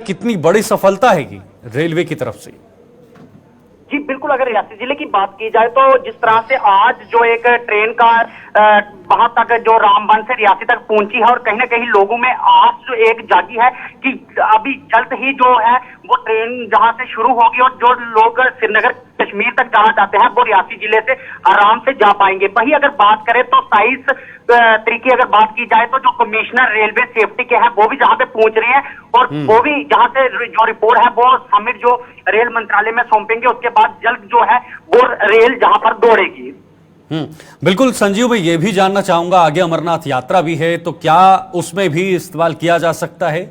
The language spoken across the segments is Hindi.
कितनी बड़ी सफलता है ये रेलवे की तरफ से। जी बिल्कुल, अगर रियासी जिले की बात की जाए तो जिस तरह से आज जो एक ट्रेन का वहां तक जो रामबन से रियासी तक पहुंची है और कहीं ना कहीं लोगों में आस जो एक जागी है कि अभी जल्द ही जो है वो ट्रेन जहां से शुरू होगी और जो लोग श्रीनगर कश्मीर तक जाना चाहते हैं वो रियासी जिले से आराम से जा पाएंगे। वही अगर बात करें तो 27 तरीके अगर बात की जाए तो जो कमिश्नर रेलवे सेफ्टी के हैं वो भी जहां पे पहुंच रहे हैं और वो भी जहां से जो रिपोर्ट है वो सबमिट जो रेल मंत्रालय में सौंपेंगे, उसके बाद जल्द जो है वो रेल जहां पर दौड़ेगी। बिल्कुल संजीव, मैं ये भी जानना चाहूंगा, आगे अमरनाथ यात्रा भी है तो क्या उसमें भी इस्तेमाल किया जा सकता है?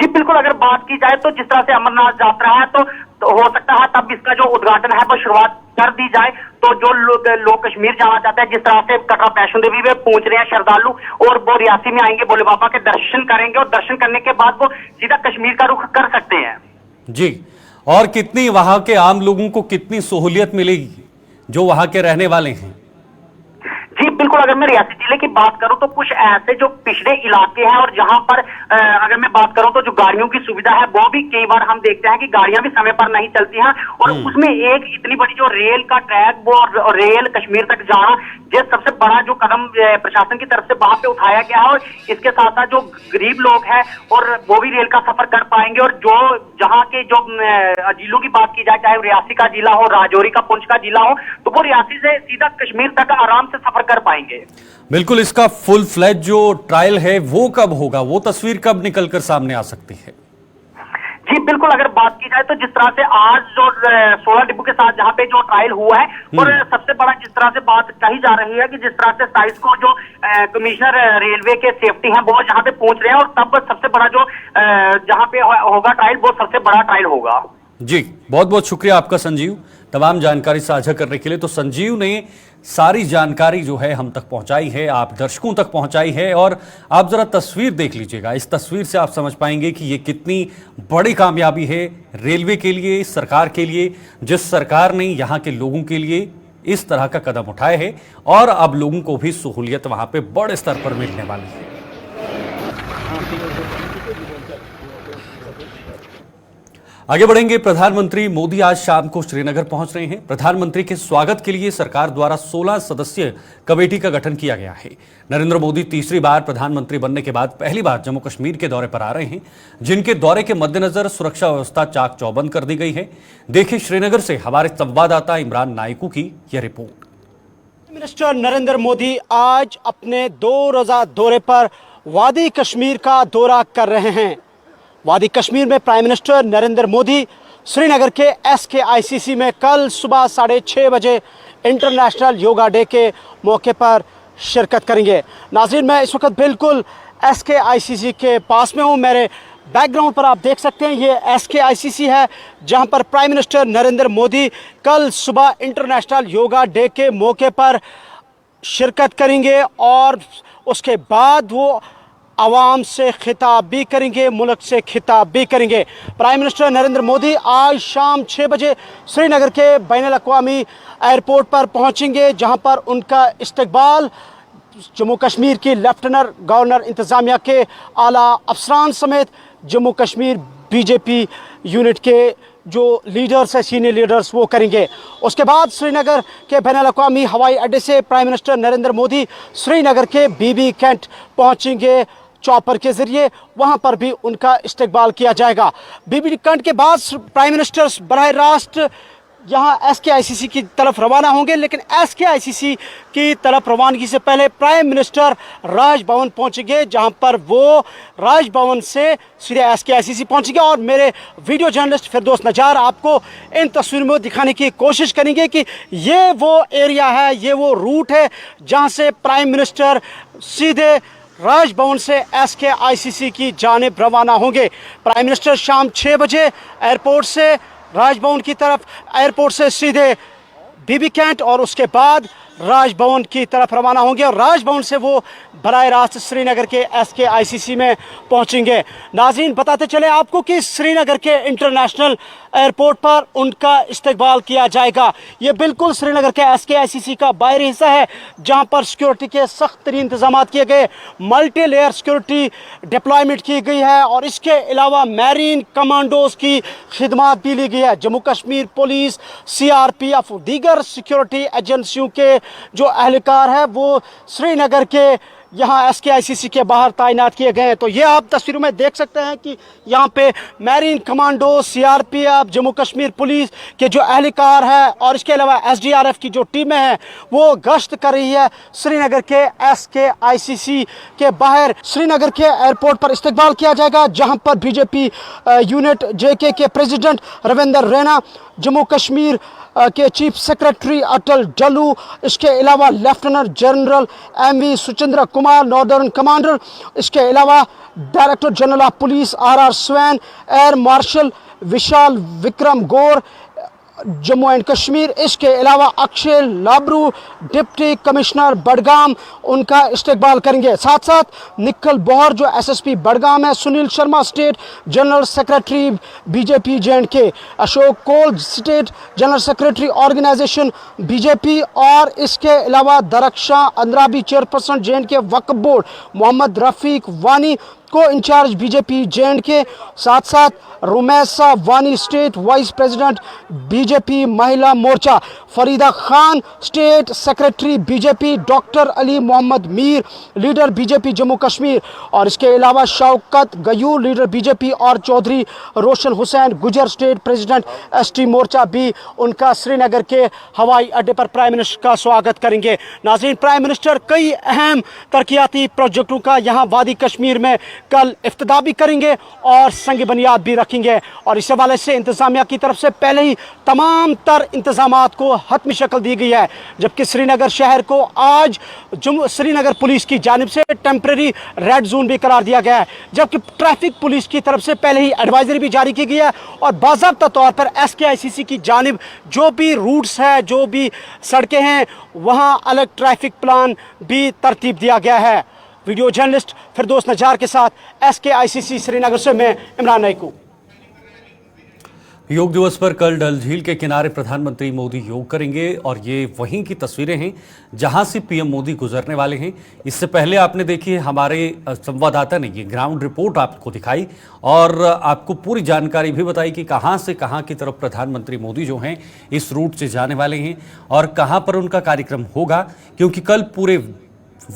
जी बिल्कुल, अगर बात की जाए तो जिस तरह से अमरनाथ यात्रा है तो हो सकता है तब इसका जो उद्घाटन है वो शुरुआत कर दी जाए। तो जो लोग कश्मीर जाना चाहते हैं, जिस तरह से कटरा वैष्णो देवी में पहुंच रहे हैं श्रद्धालु और वो रियासी में आएंगे, भोले बाबा के दर्शन करेंगे और दर्शन करने के बाद वो सीधा कश्मीर का रुख कर सकते हैं। जी, और कितनी वहां के आम लोगों को कितनी सहूलियत मिलेगी जो वहां के रहने वाले हैं? जी बिल्कुल, अगर मैं रियासी जिले की बात करूं तो कुछ ऐसे जो पिछड़े इलाके हैं और जहां पर अगर मैं बात करूं तो जो गाड़ियों की सुविधा है वो भी कई बार हम देखते हैं कि गाड़ियां भी समय पर नहीं चलती हैं और उसमें एक इतनी बड़ी जो रेल का ट्रैक वो और रेल कश्मीर तक जाना, ये सबसे बड़ा जो कदम प्रशासन की तरफ से वहां पे उठाया गया है। और इसके साथ साथ जो गरीब लोग हैं और वो भी रेल का सफर कर पाएंगे और जो जहाँ के जो जिलों की बात की जाए, चाहे रियासी का जिला हो, राजौरी का, पुंछ का जिला हो, तो वो रियासी से सीधा कश्मीर तक आराम से सफर कर पाएंगे। बिल्कुल, इसका फुल फ्लैज जो ट्रायल है वो कब होगा, वो तस्वीर कब निकलकर सामने आ सकती है? जी बिल्कुल, अगर बात की जाए तो जिस तरह से आज जो 16 डिब्बों के साथ जहां पे जो ट्रायल हुआ है और सबसे बड़ा जिस तरह से बात कही जा रही है कि जिस तरह से 27 को जो कमिश्नर रेलवे के सेफ्टी हैं वो जहां पे पहुंच रहे हैं और तब सबसे बड़ा जो जहां पे होगा ट्रायल वो सबसे बड़ा ट्रायल होगा। जी, बहुत बहुत शुक्रिया आपका संजीव, तमाम जानकारी साझा करने के लिए। तो संजीव ने सारी जानकारी जो है हम तक पहुंचाई है, आप दर्शकों तक पहुंचाई है और आप जरा तस्वीर देख लीजिएगा। इस तस्वीर से आप समझ पाएंगे कि ये कितनी बड़ी कामयाबी है रेलवे के लिए, सरकार के लिए, जिस सरकार ने यहाँ के लोगों के लिए इस तरह का कदम उठाए है और अब लोगों को भी सहूलियत वहां पे बड़े स्तर पर मिलने वाली है। आगे बढ़ेंगे। प्रधानमंत्री मोदी आज शाम को श्रीनगर पहुंच रहे हैं। प्रधानमंत्री के स्वागत के लिए सरकार द्वारा 16 सदस्यीय कमेटी का गठन किया गया है। नरेंद्र मोदी तीसरी बार प्रधानमंत्री बनने के बाद पहली बार जम्मू कश्मीर के दौरे पर आ रहे हैं, जिनके दौरे के मद्देनजर सुरक्षा व्यवस्था चाक चौबंद कर दी गई है। देखिए श्रीनगर से हमारे संवाददाता इमरान नाइकू की यह रिपोर्ट। मिनिस्टर नरेंद्र मोदी आज अपने 2 रोजा दौरे पर वादी कश्मीर का दौरा कर रहे हैं। वादी कश्मीर में प्राइम मिनिस्टर नरेंद्र मोदी श्रीनगर के SKICC में कल सुबह 6:30 बजे इंटरनेशनल योगा डे के मौके पर शिरकत करेंगे। नाज़रीन, मैं इस वक्त बिल्कुल SKICC के पास में हूँ। मेरे बैकग्राउंड पर आप देख सकते हैं ये SKICC है, जहाँ पर प्राइम मिनिस्टर नरेंद्र मोदी कल सुबह इंटरनेशनल योगा डे के मौके पर शिरकत करेंगे और उसके बाद वो आवाम से खिताब भी करेंगे, मुल्क से खिताब भी करेंगे। प्राइम मिनिस्टर नरेंद्र मोदी आज शाम 6 बजे श्रीनगर के बैनुल अक़वामी एयरपोर्ट पर पहुंचेंगे, जहां पर उनका इस्तकबाल जम्मू कश्मीर की लेफ्टिनेंट गवर्नर इंतज़ामिया के आला अफसरान समेत जम्मू कश्मीर BJP यूनिट के जो लीडर्स है, सीनियर लीडर्स, वो करेंगे। उसके बाद श्रीनगर के बैनुल अक़वामी हवाई अड्डे से प्राइम मिनिस्टर नरेंद्र मोदी श्रीनगर के BB कैंट पहुंचेंगे चॉपर के जरिए। वहां पर भी उनका इस्तकबाल किया जाएगा। BB कैंट के बाद प्राइम मिनिस्टर बराह रास्त यहाँ SKICC की तरफ रवाना होंगे, लेकिन SKICC की तरफ रवानगी से पहले प्राइम मिनिस्टर राजभवन पहुंचेंगे, जहां पर वो राजभवन से सीधे SKICC पहुंचेंगे। और मेरे वीडियो जर्नलिस्ट फिरदौस नजार आपको इन तस्वीरों में दिखाने की कोशिश करेंगे कि ये वो एरिया है, ये वो रूट है जहां से प्राइम मिनिस्टर सीधे राजभवन से SKICC की जानिब रवाना होंगे। प्राइम मिनिस्टर शाम 6 बजे एयरपोर्ट से राजभवन की तरफ, एयरपोर्ट से सीधे BB कैंट और उसके बाद राजभवन की तरफ रवाना होंगे और राजभवन से वो बराह रास्त श्रीनगर के SKICC में पहुंचेंगे। नाज़रीन, बताते चले आपको कि श्रीनगर के इंटरनेशनल एयरपोर्ट पर उनका इस्तकबाल किया जाएगा। ये बिल्कुल श्रीनगर के SKICC का बाहरी हिस्सा है, जहां पर सिक्योरिटी के सख्त तरीन इंतजाम किए गए, मल्टी लेयर सिक्योरिटी डिप्लॉयमेंट की गई है और इसके अलावा मैरीन कमांडोज की खिदमत भी ली गई है। जम्मू कश्मीर पुलिस, CRPF, दीगर सिक्योरिटी एजेंसियों के जो एहलकार है वो श्रीनगर के यहाँ SKICC के बाहर तैनात किए गए हैं। तो ये आप तस्वीरों में देख सकते हैं कि यहाँ पे marine commando, CRPF, Jammu Kashmir police के जो एहलकार है और इसके अलावा SDRF की जो टीमें हैं वो गश्त कर रही है श्रीनगर के SKICC के बाहर। श्रीनगर के एयरपोर्ट पर इस्तकबाल किया जाएगा, जहाँ पर BJP यूनिट JK के प्रेसिडेंट रविंदर रैना, जम्मू कश्मीर के चीफ सेक्रेटरी अटल डल्लू, इसके अलावा lieutenant general MV Suchandra Kumar northern commander, इसके अलावा director general of police RR swan, air marshal Vishal Vikram Gaur Jammu and Kashmir, इसके अलावा अक्षय लाब्रू डिप्टी कमिश्नर बडगाम उनका इस्तकबाल करेंगे। साथ साथ निखिल बौहर जो SSP बडगाम है, Sunil Sharma state general secretary BJP J&K, Ashok Koul state general secretary organisation BJP और इसके अलावा Darakhshan Andrabi chairperson J&K Waqf board, Mohammad Rafiq Wani को इंचार्ज BJP J&K, साथ साथ रुमैसा वानी state wise president BJP Mahila Morcha, Farida Khan state secretary BJP, doctor Ali Mohammad Mir leader BJP Jammu Kashmir और इसके अलावा शौकत गयूर लीडर BJP और चौधरी रोशन हुसैन गुजर स्टेट प्रेसिडेंट ST मोर्चा भी उनका श्रीनगर के हवाई अड्डे पर प्राइम मिनिस्टर का स्वागत करेंगे। नाज़रीन, प्राइम मिनिस्टर कई अहम तरक्याती प्रोजेक्टों का यहाँ वादी कश्मीर में कल इफ्तिताह भी करेंगे और संग बुनियाद भी रखेंगे और इस हवाले से इंतजामिया की तरफ से पहले ही तमाम तर इंतजामात को हतमी शक्ल दी गई है। जबकि श्रीनगर शहर को आज श्रीनगर पुलिस की जानिब से टेम्परेरी रेड जोन भी करार दिया गया है, जबकि ट्रैफिक पुलिस की तरफ से पहले ही एडवाइजरी भी जारी की गई है और बाज़ाब्ता तौर पर SKICC की जानिब जो भी रूट्स है, जो भी सड़कें हैं, वहाँ अलग ट्रैफिक प्लान भी तरतीब दिया गया है। वीडियो जर्नलिस्ट फिरदौस नजार के साथ SKICC श्रीनगर से मैं इमरान नाइकू। योग दिवस पर कल डल झील के किनारे प्रधानमंत्री मोदी योग करेंगे और ये वहीं की तस्वीरें हैं जहां से PM मोदी गुजरने वाले हैं। इससे पहले आपने देखी, हमारे संवाददाता ने ये ग्राउंड रिपोर्ट आपको दिखाई और आपको पूरी जानकारी भी बताई कि कहां से कहां की तरफ प्रधानमंत्री मोदी जो हैं इस रूट से जाने वाले हैं और कहां पर उनका कार्यक्रम होगा, क्योंकि कल पूरे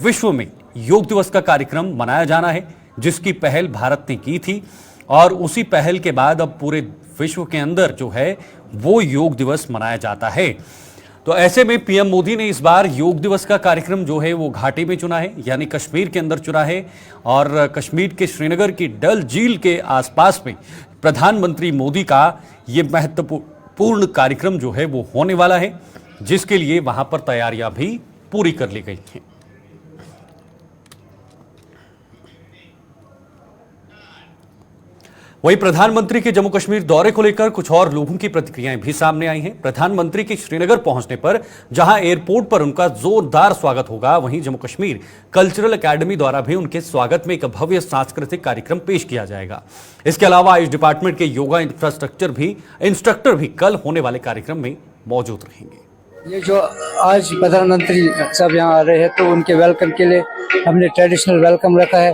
विश्व में योग दिवस का कार्यक्रम मनाया जाना है, जिसकी पहल भारत ने की थी और उसी पहल के बाद अब पूरे विश्व के अंदर जो है वो योग दिवस मनाया जाता है। तो ऐसे में PM मोदी ने इस बार योग दिवस का कार्यक्रम जो है वो घाटी में चुना है, यानी कश्मीर के अंदर चुना है और कश्मीर के श्रीनगर की डल झील के आसपास में प्रधानमंत्री मोदी का ये महत्वपूर्ण कार्यक्रम जो है वो होने वाला है, जिसके लिए वहां पर तैयारियां भी पूरी कर ली गई हैं। वहीं प्रधानमंत्री के जम्मू कश्मीर दौरे को लेकर कुछ और लोगों की प्रतिक्रियाएं भी सामने आई हैं। प्रधानमंत्री के श्रीनगर पहुंचने पर जहां एयरपोर्ट पर उनका जोरदार स्वागत होगा, वहीं जम्मू कश्मीर कल्चरल एकेडमी द्वारा भी उनके स्वागत में एक भव्य सांस्कृतिक कार्यक्रम पेश किया जाएगा। इसके अलावा आयुष डिपार्टमेंट के योगा इंस्ट्रक्टर भी कल होने वाले कार्यक्रम में मौजूद रहेंगे। ये जो आज प्रधानमंत्री साहब यहाँ आ रहे हैं तो उनके वेलकम के लिए हमने ट्रेडिशनल वेलकम रखा है।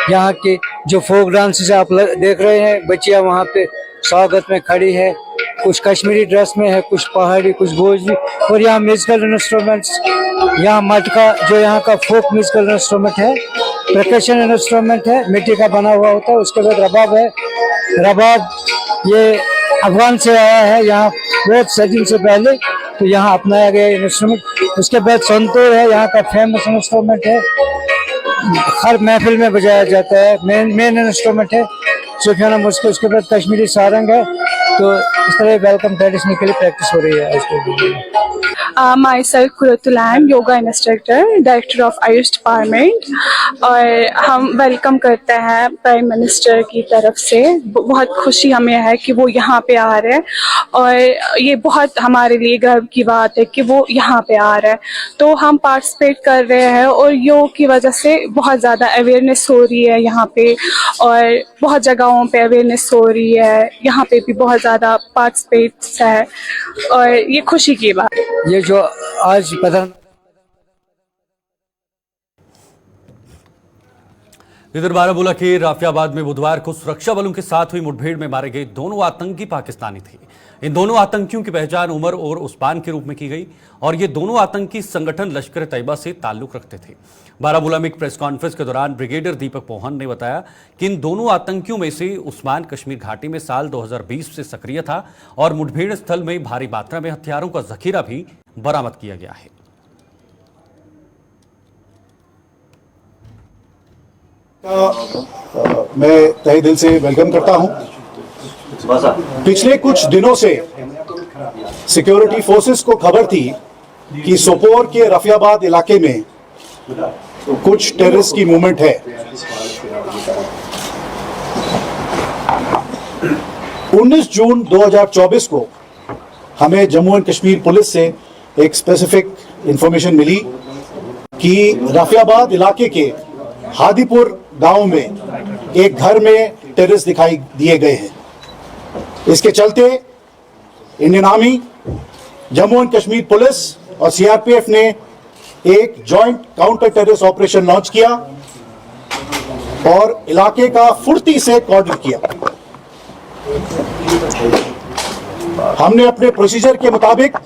यहाँ के जो फोक डांसेस आप देख रहे हैं, बच्चियाँ वहाँ पे स्वागत में खड़ी है, कुछ कश्मीरी ड्रेस में है, कुछ पहाड़ी, कुछ भोजपुरी और यहाँ म्यूजिकल इंस्ट्रूमेंट्स, यहाँ मटका जो यहाँ का फोक म्यूजिकल इंस्ट्रूमेंट है, परकशन इंस्ट्रूमेंट है, मिट्टी का बना हुआ होता है। उसके बाद रबाब है, रबाब ये अफगान से आया है यहाँ बहुत सदियों से पहले, तो यहाँ अपनाया गया इंस्ट्रूमेंट। उसके बाद संतूर है, यहाँ का फेमस इंस्ट्रूमेंट है, हर महफिल में बजाया जाता है, मेन इंस्ट्रूमेंट है सूफियाना मुस्को। उसके बाद कश्मीरी सारंग है तो इस तरह वेलकम ट्रेडिशनल के लिए प्रैक्टिस हो रही है आज के दिन में। myself Kuratulan, yoga instructor, director of Ayush department. और हम वेलकम करते हैं प्राइम मिनिस्टर की तरफ से। बहुत खुशी हमें है कि वो यहाँ पे आ रहे हैं और ये बहुत हमारे लिए गर्व की बात है कि वो यहाँ पे आ रहे हैं। तो हम पार्टिसिपेट कर रहे हैं और योग की वजह से बहुत ज़्यादा अवेयरनेस हो रही है यहाँ पे, और बहुत जगहों पे अवेयरनेस हो रही है। यहाँ पे भी बहुत ज़्यादा पार्टिसिपेट्स है और ये खुशी की बात है। ये जो आज प्रधान इधर बारामूला के राफियाबाद में बुधवार को सुरक्षा बलों के साथ हुई मुठभेड़ में मारे गए दोनों आतंकी पाकिस्तानी थे। इन दोनों आतंकियों की पहचान उमर और उस्मान के रूप में की गई और ये दोनों आतंकी संगठन लश्कर तैयबा से ताल्लुक रखते थे। बारामूला में एक प्रेस कॉन्फ्रेंस के दौरान ब्रिगेडियर दीपक पोहन ने बताया कि इन दोनों आतंकियों में से उस्मान कश्मीर घाटी में साल 2020 से सक्रिय था और मुठभेड़ स्थल में भारी मात्रा में हथियारों का जखीरा भी बरामद किया गया है। मैं तहे दिल से वेलकम करता हूं। पिछले कुछ दिनों से सिक्योरिटी फोर्सेस को खबर थी कि सोपोर के रफियाबाद इलाके में कुछ टेररिस्ट की मूवमेंट है। 19 जून 2024 को हमें जम्मू एंड कश्मीर पुलिस से एक स्पेसिफिक इंफॉर्मेशन मिली कि रफियाबाद इलाके के हादीपुर गांव में एक घर में टेररिस्ट दिखाई दिए गए हैं। इसके चलते Indian army, Jammu and Kashmir police और सीआरपीएफ ने एक joint counter terrorist operation launch किया और इलाके का फुर्ती से कॉर्डन किया। हमने अपने प्रोसीजर के मुताबिक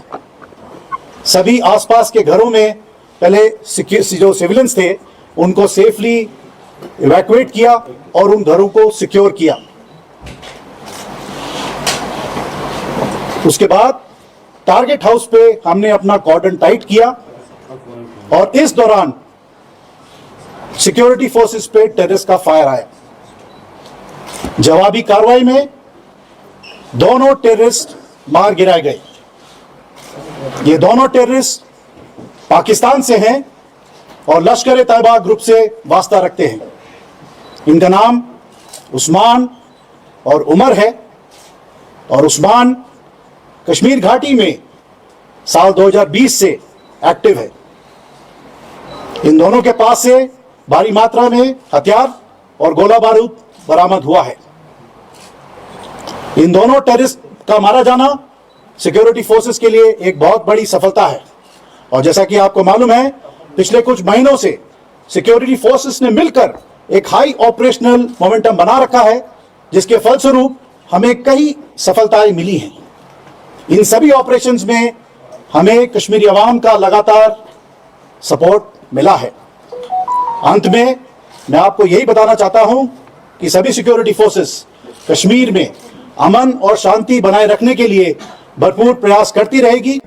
सभी आसपास के घरों में पहले जो सिविलियंस थे उनको सेफली इवैक्यूएट किया और उन घरों को सिक्योर किया। उसके बाद टारगेट हाउस पे हमने अपना कॉर्डन टाइट किया और इस दौरान सिक्योरिटी फोर्सेस पे टेररिस्ट का फायर आया। जवाबी कार्रवाई में दोनों टेररिस्ट मार गिराए गए। ये दोनों टेररिस्ट पाकिस्तान से हैं और लश्कर तैयबा ग्रुप से वास्ता रखते हैं। इनका नाम उस्मान और उमर है और उस्मान कश्मीर घाटी में साल 2020 से एक्टिव है। इन दोनों के पास से भारी मात्रा में हथियार और गोला बारूद बरामद हुआ है। इन दोनों टेररिस्ट का मारा जाना सिक्योरिटी फोर्सेस के लिए एक बहुत बड़ी सफलता है और जैसा कि आपको मालूम है पिछले कुछ महीनों से सिक्योरिटी फोर्सेस ने मिलकर एक हाई ऑपरेशनल मोमेंटम बना रखा है, जिसके फलस्वरूप हमें कई सफलताएं मिली हैं। इन सभी ऑपरेशंस में हमें कश्मीरी अवाम का लगातार सपोर्ट मिला है। अंत में मैं आपको यही बताना चाहता हूं कि सभी सिक्योरिटी फोर्सेस कश्मीर में अमन और शांति बनाए रखने के लिए भरपूर प्रयास करती रहेगी।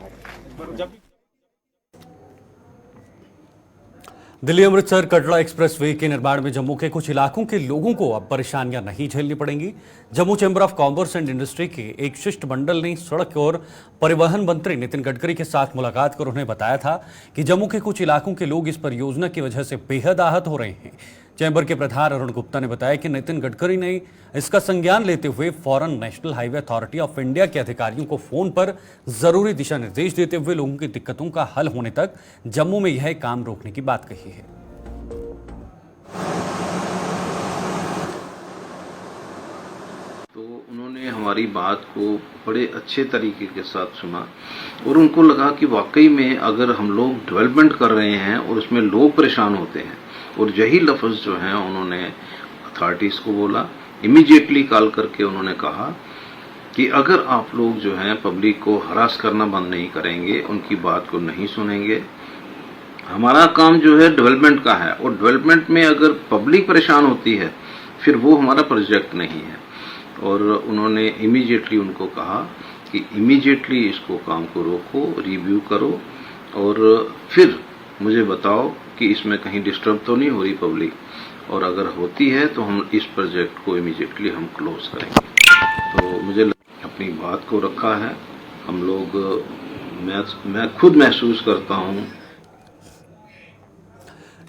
दिल्ली अमृतसर कटरा एक्सप्रेसवे के निर्माण में जम्मू के कुछ इलाकों के लोगों को अब परेशानियां नहीं झेलनी पड़ेंगी। Jammu chamber of commerce and industry के एक शिष्टमंडल ने सड़क और परिवहन मंत्री नितिन गडकरी के साथ मुलाकात कर उन्हें बताया था कि जम्मू के कुछ इलाकों के लोग इस परियोजना की वजह से बेहद आहत हो रहे हैं। चैंबर के प्रधान अरुण गुप्ता ने बताया कि नितिन गडकरी ने इसका संज्ञान लेते हुए फौरन national highway authority of India के अधिकारियों को फोन पर जरूरी दिशा निर्देश देते हुए लोगों की दिक्कतों का हल होने तक जम्मू में यह काम रोकने की बात कही है। तो उन्होंने हमारी बात को बड़े अच्छे तरीके के साथ सुना और उनको लगा कि वाकई में अगर हम लोग डेवलपमेंट कर रहे हैं और उसमें लोग परेशान होते हैं, और यही लफ्ज़ जो हैं उन्होंने अथॉरिटीज़ को बोला। इमीडिएटली कॉल करके उन्होंने कहा कि अगर आप लोग जो हैं पब्लिक को हरास करना बंद नहीं करेंगे, उनकी बात को नहीं सुनेंगे, हमारा काम जो है डेवलपमेंट का है और डेवलपमेंट में अगर पब्लिक परेशान होती है फिर वो हमारा प्रोजेक्ट नहीं है। और उन्होंने इमीडिएटली उनको कहा कि इमीडिएटली इसको काम को रोको, रिव्यू करो और फिर मुझे बताओ कि इसमें कहीं डिस्टर्ब तो नहीं हो रही पब्लिक, और अगर होती है तो हम इस प्रोजेक्ट को इमीडिएटली हम क्लोज करेंगे। तो मुझे अपनी बात को रखा है। हम लोग मैं खुद महसूस करता हूँ।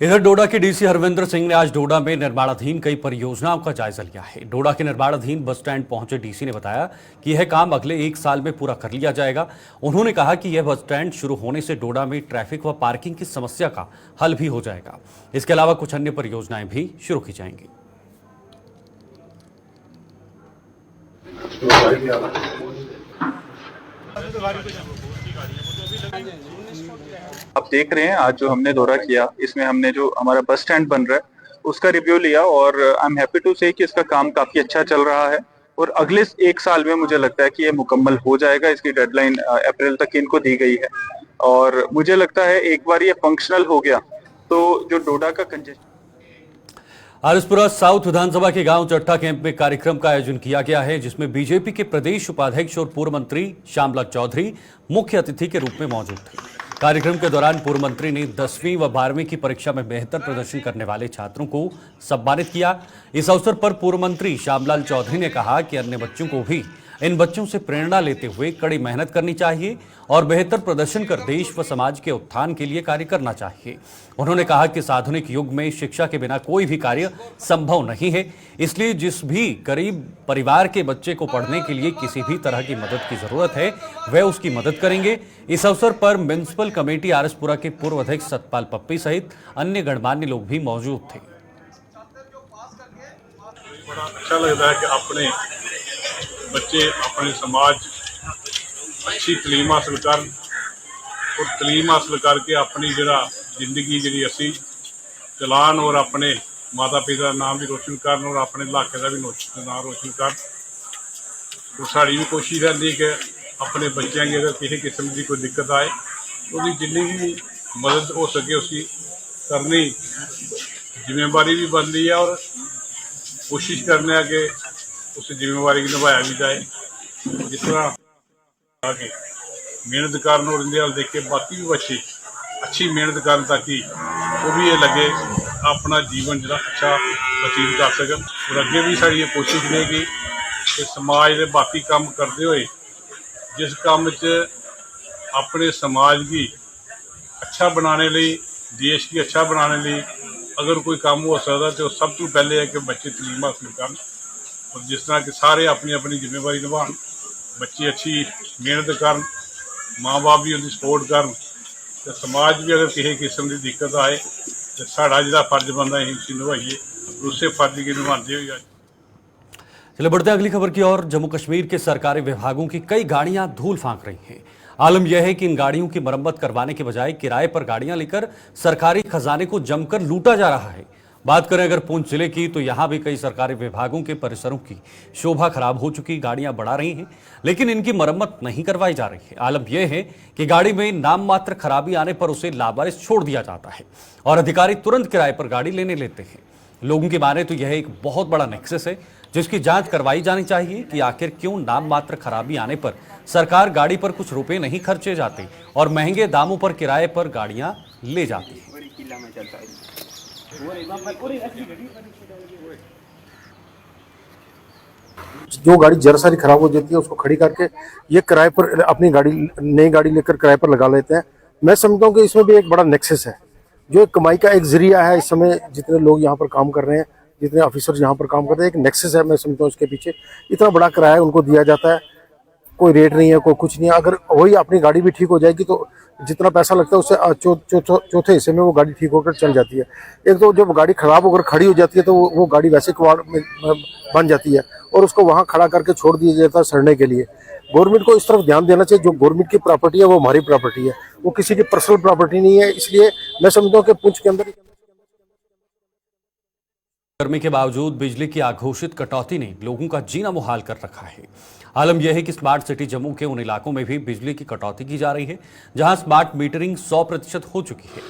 इधर डोडा के डीसी हरविंदर सिंह ने आज डोडा में निर्माणाधीन कई परियोजनाओं का जायजा लिया है। डोडा के निर्माणाधीन बस स्टैंड पहुंचे डीसी ने बताया कि यह काम अगले 1 साल में पूरा कर लिया जाएगा। उन्होंने कहा कि यह बस स्टैंड शुरू होने से डोडा में ट्रैफिक व पार्किंग की समस्या का हल भी हो जाएगा। इसके अलावा कुछ अन्य परियोजनाएं भी शुरू की जाएंगी। आप देख रहे हैं आज जो हमने दौरा किया, इसमें हमने जो हमारा बस स्टैंड बन रहा है उसका रिव्यू लिया और आई एम हैप्पी टू से कि इसका काम काफी अच्छा चल रहा है और अगले 1 साल में मुझे लगता है कि ये मुकम्मल हो जाएगा। इसकी डेडलाइन अप्रैल तक इनको दी गई है और मुझे लगता है एक बार ये फंक्शनल हो गया तो जो डोडा का कंजेशन। आरएसपुरा साउथ विधानसभा के गांव चट्टा कैंप में कार्यक्रम का आयोजन किया गया है, जिसमें बीजेपी के प्रदेश उपाध्यक्ष और पूर्व मंत्री श्यामलाल चौधरी मुख्य अतिथि के रूप में मौजूद थे। कार्यक्रम के दौरान पूर्व मंत्री ने 10वीं व 12वीं की परीक्षा में बेहतर प्रदर्शन करने वाले छात्रों को सम्मानित किया। इस अवसर पर पूर्व मंत्री श्यामलाल चौधरी ने कहा कि अन्य बच्चों को भी इन बच्चों से प्रेरणा लेते हुए कड़ी मेहनत करनी चाहिए और बेहतर प्रदर्शन कर देश व समाज के उत्थान के लिए कार्य करना चाहिए। उन्होंने कहा कि इस आधुनिक युग में शिक्षा के बिना कोई भी कार्य संभव नहीं है, इसलिए जिस भी गरीब परिवार के बच्चे को पढ़ने के लिए किसी भी तरह की मदद की जरूरत है वह उसकी मदद करेंगे। इस अवसर पर म्युनिसिपल कमेटी आरएसपुरा के पूर्व अध्यक्ष सतपाल पप्पी सहित अन्य गणमान्य लोग भी मौजूद थे। बड़ा अच्छा लगता है कि अपने बच्चे अपने समाज अच्छी तलीम हासिल कर और तलीम हासिल करके अपनी जरा जिंदगी जी असी चलान और अपने माता पिता का नाम भी रोशन कर और अपने इलाके का भी नाम रोशन कर। तो साड़ी भी कोशिश रहती है कि अपने बच्चों की अगर किसी किस्म की कोई दिक्कत आए तो जिन्नी भी मदद हो सके उसकी करनी जिम्मेवारी भी बनती है और कोशिश करने है कि उस जिम्मेवारी की निभाया भी जाए। जिस तरह आगे मेहनत करना और इंडिया देख के बाकी भी बच्चे अच्छी मेहनत करन ताकि वो भी ये लगे अपना जीवन जो अच्छा व्यतीत कर सकन। और अगे भी साड़ी कोशिश रहेगी कि समाज के बाकी काम करते हुए जिस काम च अपने समाज की अच्छा बनाने लिए देश की अच्छा बनाने लिए अगर कोई काम हो सकता तो सब तो पहले है कि बच्चे तलीम हासिल कर और जिस तरह के सारे अपनी अपनी जिम्मेवारी निभान, बच्चे अच्छी मेहनत कर, माँ बाप भी उनकी सपोर्ट कर, तो समाज भी अगर किसी किस्म की दिक्कत आए तो साड़ा जो फर्ज बनता है उसे निभाइए, उससे फर्ज की निभाते हुए। चलिए बढ़ते हैं अगली खबर की ओर। जम्मू कश्मीर के सरकारी विभागों की कई गाड़ियां धूल फांक रही हैं। आलम यह है कि इन गाड़ियों की मरम्मत करवाने के बजाय किराए पर गाड़ियां लेकर सरकारी खजाने को जमकर लूटा जा रहा है। बात करें अगर पुंछ जिले की तो यहां भी कई सरकारी विभागों के परिसरों की शोभा खराब हो चुकी गाड़ियां बढ़ा रही हैं, लेकिन इनकी मरम्मत नहीं करवाई जा रही है। आलम यह है कि गाड़ी में नाम मात्र खराबी आने पर उसे लावारिस छोड़ दिया जाता है और अधिकारी तुरंत किराए पर गाड़ी लेने लेते हैं। लोगों की माने तो यह एक बहुत बड़ा नेक्सस है जिसकी जांच करवाई जानी चाहिए कि आखिर क्यों नाम मात्र खराबी आने पर सरकार गाड़ी पर कुछ रुपए नहीं खर्चे जाते और महंगे दामों पर किराए पर गाड़ियां ले जाती है। जो गाड़ी जरा सारी खराब हो जाती है उसको खड़ी करके ये किराए पर अपनी गाड़ी नई गाड़ी लेकर किराए पर लगा लेते हैं। मैं समझता हूँ कि इसमें भी एक बड़ा नेक्सस है जो एक कमाई का एक जरिया है। इस समय जितने लोग यहाँ पर काम कर रहे हैं, जितने ऑफिसर यहाँ पर काम कर रहे हैं, एक नेक्सस है। मैं समझता हूँ इसके पीछे इतना बड़ा किराया उनको दिया जाता है, कोई रेट नहीं है, कोई कुछ नहीं है। अगर वही अपनी गाड़ी भी ठीक हो जाएगी तो जितना पैसा लगता है उससे चौथे हिस्से में वो गाड़ी ठीक होकर चल जाती है। एक तो जब गाड़ी खराब होकर खड़ी हो जाती है तो वो गाड़ी वैसे कबाड़ में बन जाती है और उसको वहाँ खड़ा करके छोड़ दिया जाता है सड़ने के लिए। गवर्नमेंट को इस तरफ ध्यान देना चाहिए। जो गवर्नमेंट की प्रॉपर्टी है वो हमारी प्रॉपर्टी है, वो किसी की पर्सनल प्रॉपर्टी नहीं है। इसलिए मैं समझता हूँ कि पुंछ के अंदर गर्मी के बावजूद बिजली की अघोषित कटौती ने लोगों का जीना मुहाल कर रखा है। आलम यह है कि स्मार्ट सिटी जम्मू के उन इलाकों में भी बिजली की कटौती की जा रही है जहां स्मार्ट मीटरिंग 100% हो चुकी है।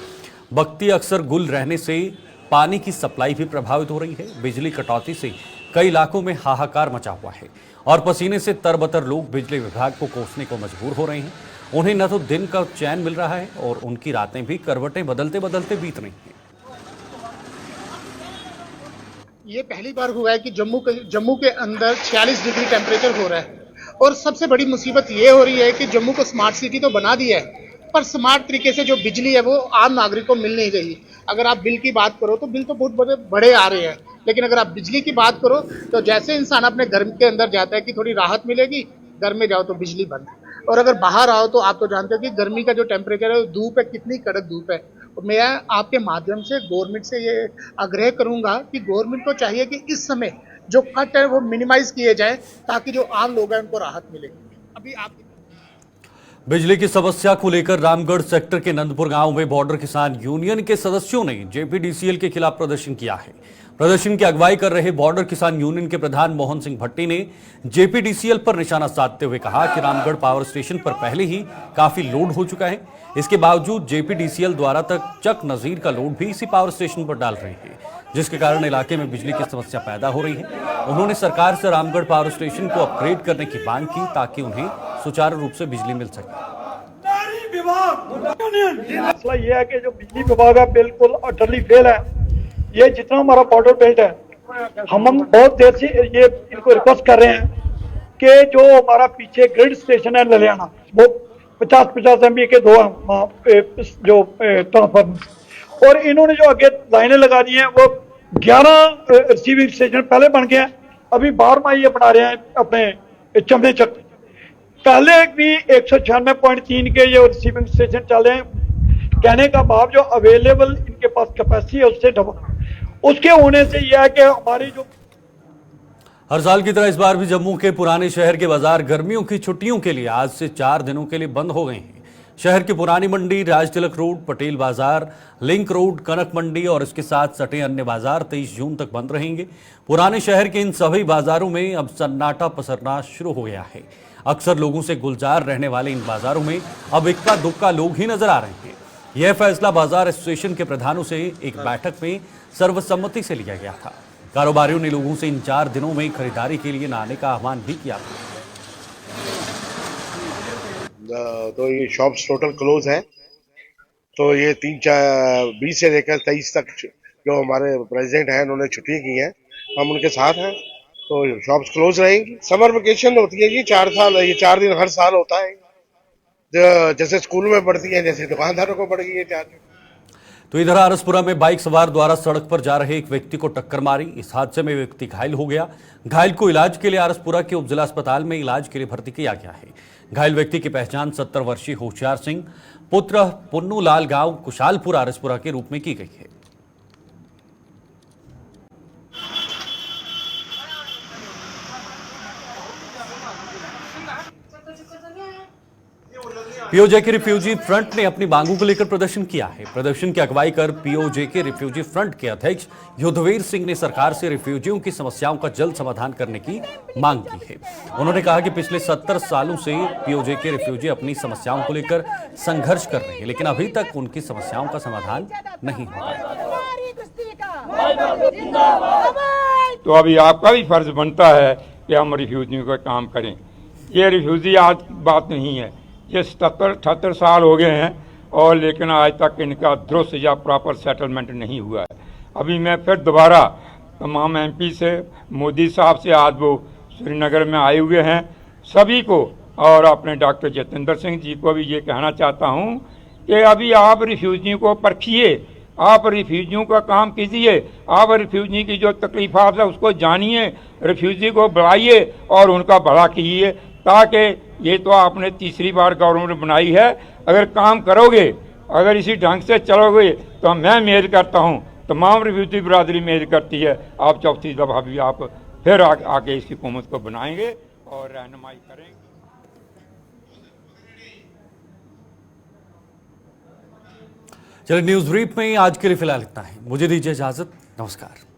बत्ती अक्सर गुल रहने से पानी की सप्लाई भी प्रभावित हो रही है। बिजली कटौती से कई इलाकों में हाहाकार मचा हुआ है और पसीने से तरबतर लोग बिजली विभाग को कोसने को मजबूर हो रहे हैं। उन्हें न तो दिन का चैन मिल रहा है और उनकी रातें भी करवटें बदलते बदलते बीत रही हैं। ये पहली बार हुआ है कि जम्मू के अंदर 46 डिग्री टेम्परेचर हो रहा है और सबसे बड़ी मुसीबत ये हो रही है कि जम्मू को स्मार्ट सिटी तो बना दिया है, पर स्मार्ट तरीके से जो बिजली है वो आम नागरिक को मिल नहीं रही। अगर आप बिल की बात करो तो बिल तो बहुत बड़े आ रहे हैं, लेकिन अगर आप बिजली की बात करो तो जैसे इंसान अपने घर के अंदर जाता है कि थोड़ी राहत मिलेगी, घर में जाओ तो बिजली बंद, और अगर बाहर आओ तो आप तो जानते हो कि गर्मी का जो टेम्परेचर है, धूप है, कितनी कड़क धूप है। तो मैं आपके माध्यम से गवर्नमेंट से ये आग्रह करूंगा कि गवर्नमेंट को चाहिए कि इस समय जो कट है वो मिनिमाइज किए जाए ताकि जो आम लोग हैं उनको राहत मिले। अभी आप बिजली की समस्या को लेकर रामगढ़ सेक्टर के नंदपुर गांव में बॉर्डर किसान यूनियन के सदस्यों ने जेपीडीसीएल के खिलाफ प्रदर्शन किया है। प्रदर्शन की अगुवाई कर रहे बॉर्डर किसान यूनियन के प्रधान मोहन सिंह भट्टी ने जेपीडीसीएल पर निशाना साधते हुए कहा कि रामगढ़ पावर स्टेशन पर पहले ही काफी लोड हो चुका है, इसके बावजूद जेपीडीसीएल द्वारा तक चक नजीर का लोड भी इसी पावर स्टेशन पर डाल रहे हैं, जिसके कारण इलाके में बिजली की समस्या पैदा हो रही है। उन्होंने सरकार से रामगढ़ पावर स्टेशन को अपग्रेड करने की मांग की ताकि उन्हें सुचारू रूप से बिजली मिल सके। मसला ये है कि जो बिजली विभाग है बिल्कुल अटरली फेल है। ये जितना हमारा बॉर्डर बेल्ट है, हम बहुत देर से ये इनको रिक्वेस्ट कर रहे हैं कि जो हमारा पीछे ग्रिड स्टेशन है ललियाना, वो 50-50 MVA के दो जो ट्रांसफार्मर, और इन्होंने जो आगे लाइनें लगा दी हैं वो 11 रिसीविंग स्टेशन पहले बन गए हैं, अभी 12वां ये बना रहे हैं अपने चमड़े चक। पहले भी 196.3 के ये रिसीविंग स्टेशन चल रहे हैं, कहने का भाव जो अवेलेबल इनके पास कैपेसिटी है उससे डबल, उसके होने से यह है कि हमारी जो हर साल की तरह इस बार भी जम्मू के पुराने शहर के बाजार गर्मियों की छुट्टियों के लिए आज से 4 दिनों के लिए बंद हो गए हैं। शहर की पुरानी मंडी, राज तिलक रोड, पटेल बाजार, लिंक रोड, कनक मंडी और इसके साथ सटे अन्य बाजार 23 जून तक बंद रहेंगे। पुराने शहर के इन सभी बाजारों में अब सन्नाटा पसरना शुरू हो गया है। अक्सर लोगों से गुलजार रहने वाले इन बाजारों में अब इक्का दुक्का लोग ही नजर आ रहे हैं। यह फैसला बाजार एसोसिएशन के प्रधानों से एक बैठक में सर्वसम्मति से लिया गया था। कारोबारियों ने लोगों से इन 4 दिनों में खरीदारी के लिए न आने का आह्वान भी किया था। तो ये शॉप्स टोटल क्लोज है, तो ये 20 से लेकर 23 तक जो हमारे प्रेसिडेंट हैं उन्होंने छुट्टी की है, हम उनके साथ हैं, तो शॉप्स क्लोज रहेंगी। समर वेकेशन होती है जी 4 साल, ये 4 दिन हर साल होता है, जैसे स्कूल में पढ़ती है जैसे दुकानदारों को पड़ गई है 4 दिन। तो इधर आरसपुरा में बाइक सवार द्वारा सड़क पर जा रहे एक व्यक्ति को टक्कर मारी। इस हादसे में व्यक्ति घायल हो गया। घायल को इलाज के लिए आरसपुरा के उपजिला अस्पताल में इलाज के लिए भर्ती किया गया है। घायल व्यक्ति की पहचान 70 वर्षीय होशियार सिंह पुत्र पुन्नू लाल गांव कुशालपुर आरसपुरा के रूप में की गई है। पीओजे के रिफ्यूजी फ्रंट ने अपनी मांगों को लेकर प्रदर्शन किया है। प्रदर्शन की अगुवाई कर पीओजे के रिफ्यूजी फ्रंट के अध्यक्ष युद्धवीर सिंह ने सरकार से रिफ्यूजियों की समस्याओं का जल्द समाधान करने की मांग की है। उन्होंने कहा कि पिछले 70 सालों से पीओजे के रिफ्यूजी अपनी समस्याओं को लेकर संघर्ष कर रहे हैं, लेकिन अभी तक उनकी समस्याओं का समाधान नहीं हो पाया। तो अभी आपका भी फर्ज बनता है कि हम रिफ्यूजियों का काम करें। ये रिफ्यूजी आज बात नहीं है, ये 77-78 साल हो गए हैं और लेकिन आज तक इनका दुरुस्त या प्रॉपर सेटलमेंट नहीं हुआ है। अभी मैं फिर दोबारा तमाम एमपी से, मोदी साहब से, आज वो श्रीनगर में आए हुए हैं, सभी को और अपने डॉक्टर जितेंद्र सिंह जी को भी ये कहना चाहता हूँ कि अभी आप रिफ्यूजियों को परखिए, आप रिफ्यूजियों का काम कीजिए, आप रिफ्यूजी की जो तकलीफात है उसको जानिए, रिफ्यूजी को बढ़ाइए और उनका भला कीजिए, ताकि ये तो आपने तीसरी बार गवर्नमेंट बनाई है, अगर काम करोगे, अगर इसी ढंग से चलोगे तो मैं उम्मीद करता हूँ, तमाम रिफ्यूजी बिरादरी उम्मीद करती है, आप चौथी दफा भी आप फिर आके इस हुकूमत को बनाएंगे और रहनुमाई करेंगे। चलिए न्यूज ब्रीफ में आज के लिए फिलहाल इतना है। मुझे दीजिए इजाजत। नमस्कार।